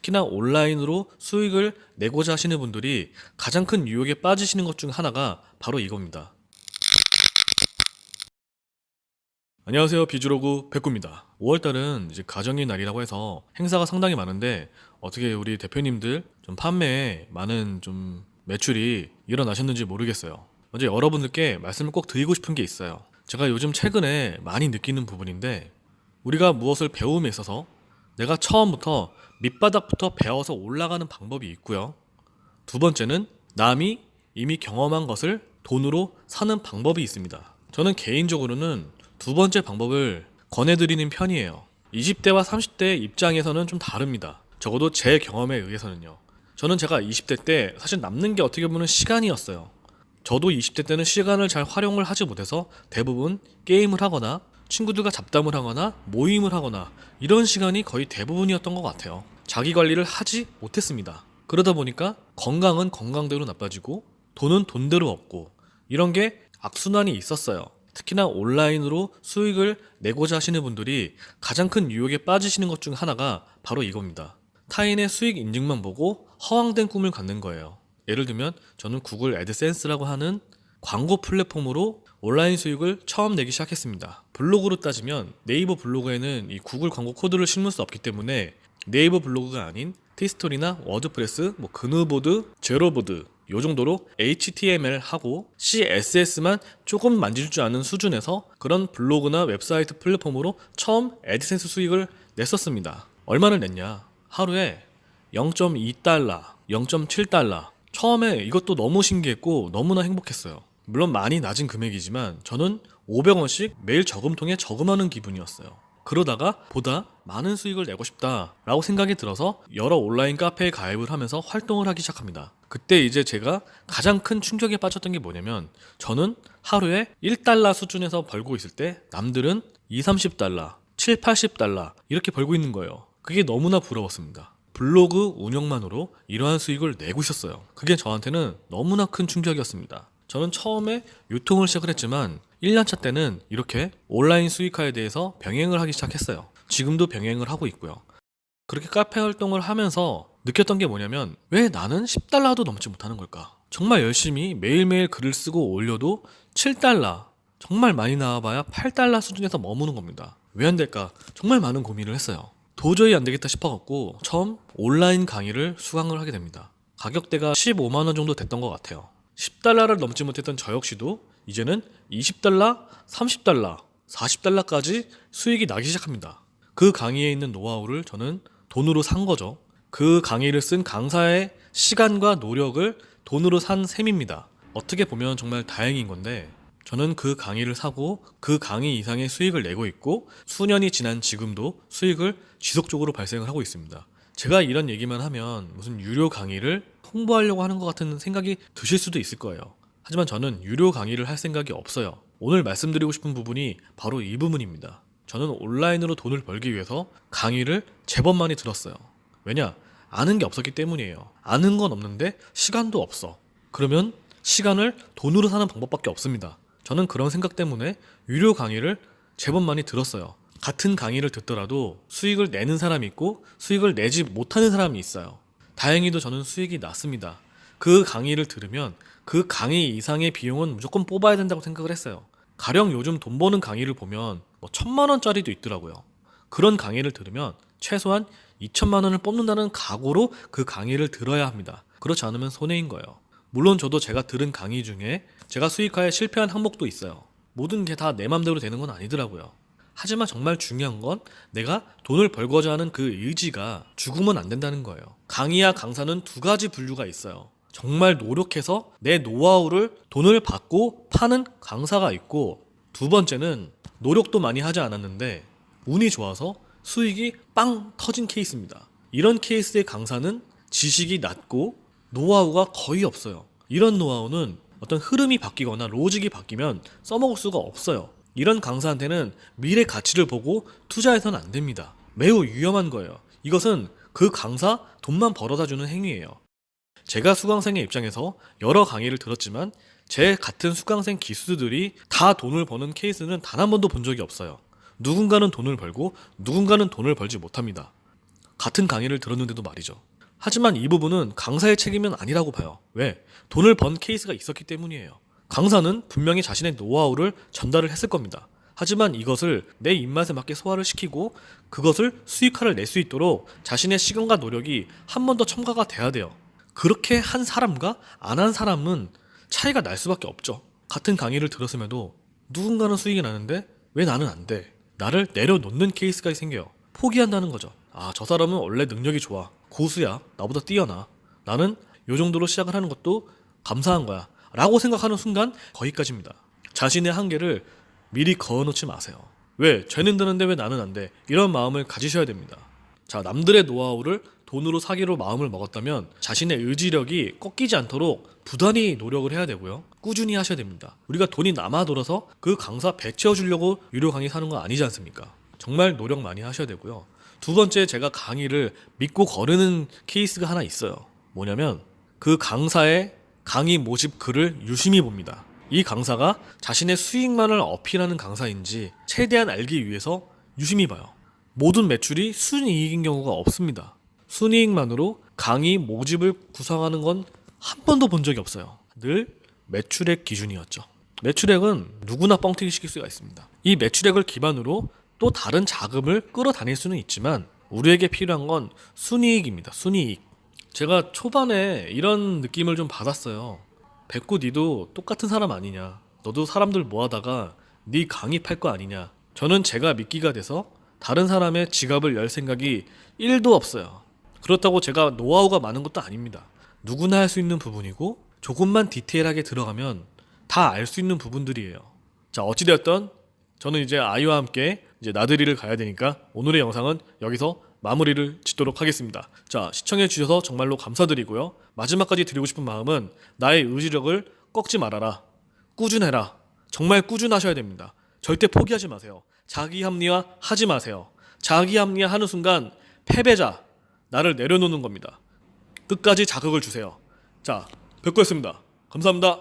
특히나 온라인으로 수익을 내고자 하시는 분들이 가장 큰 유혹에 빠지시는 것 중 하나가 바로 이겁니다. 안녕하세요. 비주로그 백구입니다. 5월달은 이제 가정의 날이라고 해서 행사가 상당히 많은데 어떻게 우리 대표님들 좀 판매에 많은 좀 매출이 일어나셨는지 모르겠어요. 먼저 여러분들께 말씀을 꼭 드리고 싶은 게 있어요. 제가 요즘 최근에 많이 느끼는 부분인데 우리가 무엇을 배움에 있어서 내가 처음부터 밑바닥부터 배워서 올라가는 방법이 있고요. 두 번째는 남이 이미 경험한 것을 돈으로 사는 방법이 있습니다. 저는 개인적으로는 두 번째 방법을 권해드리는 편이에요. 20대와 30대의 입장에서는 좀 다릅니다. 적어도 제 경험에 의해서는요. 저는 제가 20대 때 사실 남는 게 어떻게 보면 시간이었어요. 저도 20대 때는 시간을 잘 활용을 하지 못해서 대부분 게임을 하거나 친구들과 잡담을 하거나 모임을 하거나 이런 시간이 거의 대부분이었던 것 같아요. 자기 관리를 하지 못했습니다. 그러다 보니까 건강은 건강대로 나빠지고 돈은 돈대로 없고 이런 게 악순환이 있었어요. 특히나 온라인으로 수익을 내고자 하시는 분들이 가장 큰 유혹에 빠지시는 것 중 하나가 바로 이겁니다. 타인의 수익 인증만 보고 허황된 꿈을 갖는 거예요. 예를 들면 저는 구글 애드센스라고 하는 광고 플랫폼으로 온라인 수익을 처음 내기 시작했습니다. 블로그로 따지면 네이버 블로그에는 이 구글 광고 코드를 심을 수 없기 때문에 네이버 블로그가 아닌 티스토리나 워드프레스, 그누보드, 제로보드 요 정도로 HTML하고 CSS만 조금 만질 줄 아는 수준에서 그런 블로그나 웹사이트 플랫폼으로 처음 애드센스 수익을 냈었습니다. 얼마를 냈냐? 하루에 0.2달러, 0.7달러. 처음에 이것도 너무 신기했고 너무나 행복했어요. 물론 많이 낮은 금액이지만 저는 500원씩 매일 저금통에 저금하는 기분이었어요. 그러다가 보다 많은 수익을 내고 싶다라고 생각이 들어서 여러 온라인 카페에 가입을 하면서 활동을 하기 시작합니다. 그때 이제 제가 가장 큰 충격에 빠졌던 게 뭐냐면 저는 하루에 1달러 수준에서 벌고 있을 때 남들은 2, 30달러, 7, 80달러 이렇게 벌고 있는 거예요. 그게 너무나 부러웠습니다. 블로그 운영만으로 이러한 수익을 내고 있었어요. 그게 저한테는 너무나 큰 충격이었습니다. 저는 처음에 유통을 시작을 했지만 1년차 때는 이렇게 온라인 수익화에 대해서 병행을 하기 시작했어요. 지금도 병행을 하고 있고요. 그렇게 카페 활동을 하면서 느꼈던 게 뭐냐면 왜 나는 10달러도 넘지 못하는 걸까? 정말 열심히 매일매일 글을 쓰고 올려도 7달러, 정말 많이 나와봐야 8달러 수준에서 머무는 겁니다. 왜 안 될까? 정말 많은 고민을 했어요. 도저히 안 되겠다 싶어갖고 처음 온라인 강의를 수강을 하게 됩니다. 가격대가 15만 원 정도 됐던 것 같아요. 10달러를 넘지 못했던 저 역시도 이제는 20달러, 30달러, 40달러까지 수익이 나기 시작합니다. 그 강의에 있는 노하우를 저는 돈으로 산 거죠. 그 강의를 쓴 강사의 시간과 노력을 돈으로 산 셈입니다. 어떻게 보면 정말 다행인 건데 저는 그 강의를 사고 그 강의 이상의 수익을 내고 있고 수년이 지난 지금도 수익을 지속적으로 발생을 하고 있습니다. 제가 이런 얘기만 하면 무슨 유료 강의를 홍보하려고 하는 것 같은 생각이 드실 수도 있을 거예요. 하지만 저는 유료 강의를 할 생각이 없어요. 오늘 말씀드리고 싶은 부분이 바로 이 부분입니다. 저는 온라인으로 돈을 벌기 위해서 강의를 제법 많이 들었어요. 왜냐? 아는 게 없었기 때문이에요. 아는 건 없는데 시간도 없어. 그러면 시간을 돈으로 사는 방법밖에 없습니다. 저는 그런 생각 때문에 유료 강의를 제법 많이 들었어요. 같은 강의를 듣더라도 수익을 내는 사람이 있고 수익을 내지 못하는 사람이 있어요. 다행히도 저는 수익이 났습니다. 그 강의를 들으면 그 강의 이상의 비용은 무조건 뽑아야 된다고 생각을 했어요. 가령 요즘 돈 버는 강의를 보면 1,000만 원짜리도 있더라고요. 그런 강의를 들으면 최소한 2천만 원을 뽑는다는 각오로 그 강의를 들어야 합니다. 그렇지 않으면 손해인 거예요. 물론 저도 제가 들은 강의 중에 제가 수익화에 실패한 항목도 있어요. 모든 게 다 내 맘대로 되는 건 아니더라고요. 하지만 정말 중요한 건 내가 돈을 벌고자 하는 그 의지가 죽으면 안 된다는 거예요. 강의와 강사는 두 가지 분류가 있어요. 정말 노력해서 내 노하우를 돈을 받고 파는 강사가 있고 두 번째는 노력도 많이 하지 않았는데 운이 좋아서 수익이 빵 터진 케이스입니다. 이런 케이스의 강사는 지식이 낮고 노하우가 거의 없어요. 이런 노하우는 어떤 흐름이 바뀌거나 로직이 바뀌면 써먹을 수가 없어요. 이런 강사한테는 미래 가치를 보고 투자해서는 안 됩니다. 매우 위험한 거예요. 이것은 그 강사 돈만 벌어다 주는 행위예요. 제가 수강생의 입장에서 여러 강의를 들었지만 제 같은 수강생 기수들이 다 돈을 버는 케이스는 단 한 번도 본 적이 없어요. 누군가는 돈을 벌고 누군가는 돈을 벌지 못합니다. 같은 강의를 들었는데도 말이죠. 하지만 이 부분은 강사의 책임은 아니라고 봐요. 왜? 돈을 번 케이스가 있었기 때문이에요. 강사는 분명히 자신의 노하우를 전달을 했을 겁니다. 하지만 이것을 내 입맛에 맞게 소화를 시키고 그것을 수익화를 낼 수 있도록 자신의 시간과 노력이 한 번 더 첨가가 돼야 돼요. 그렇게 한 사람과 안 한 사람은 차이가 날 수밖에 없죠. 같은 강의를 들었음에도 누군가는 수익이 나는데 왜 나는 안 돼? 나를 내려놓는 케이스가 생겨요. 포기한다는 거죠. 아, 저 사람은 원래 능력이 좋아. 고수야. 나보다 뛰어나. 나는 요 정도로 시작을 하는 것도 감사한 거야. 라고 생각하는 순간 거기까지입니다. 자신의 한계를 미리 그어놓지 마세요. 왜? 쟤는 되는데 왜 나는 안 돼? 이런 마음을 가지셔야 됩니다. 자, 남들의 노하우를 돈으로 사기로 마음을 먹었다면 자신의 의지력이 꺾이지 않도록 부단히 노력을 해야 되고요. 꾸준히 하셔야 됩니다. 우리가 돈이 남아 돌아서 그 강사 배 채워주려고 유료 강의 사는 거 아니지 않습니까? 정말 노력 많이 하셔야 되고요. 두 번째, 제가 강의를 믿고 거르는 케이스가 하나 있어요. 뭐냐면 그 강사의 강의 모집 글을 유심히 봅니다. 이 강사가 자신의 수익만을 어필하는 강사인지 최대한 알기 위해서 유심히 봐요. 모든 매출이 순이익인 경우가 없습니다. 순이익만으로 강의 모집을 구성하는 건 한 번도 본 적이 없어요. 늘 매출액 기준이었죠. 매출액은 누구나 뻥튀기 시킬 수가 있습니다. 이 매출액을 기반으로 또 다른 자금을 끌어다닐 수는 있지만 우리에게 필요한 건 순이익입니다. 순이익. 제가 초반에 이런 느낌을 좀 받았어요. 백구, 니도 똑같은 사람 아니냐? 너도 사람들 모아다가 니 강의 팔 거 아니냐? 저는 제가 미끼가 돼서 다른 사람의 지갑을 열 생각이 1도 없어요. 그렇다고 제가 노하우가 많은 것도 아닙니다. 누구나 할 수 있는 부분이고 조금만 디테일하게 들어가면 다 알 수 있는 부분들이에요. 자, 어찌되었던 저는 이제 아이와 함께 이제 나들이를 가야 되니까 오늘의 영상은 여기서 마무리를 짓도록 하겠습니다. 자, 시청해 주셔서 정말로 감사드리고요. 마지막까지 드리고 싶은 마음은 나의 의지력을 꺾지 말아라. 꾸준해라. 정말 꾸준하셔야 됩니다. 절대 포기하지 마세요. 자기 합리화 하지 마세요. 자기 합리화 하는 순간 패배자, 나를 내려놓는 겁니다. 끝까지 자극을 주세요. 자, 백구였습니다. 감사합니다.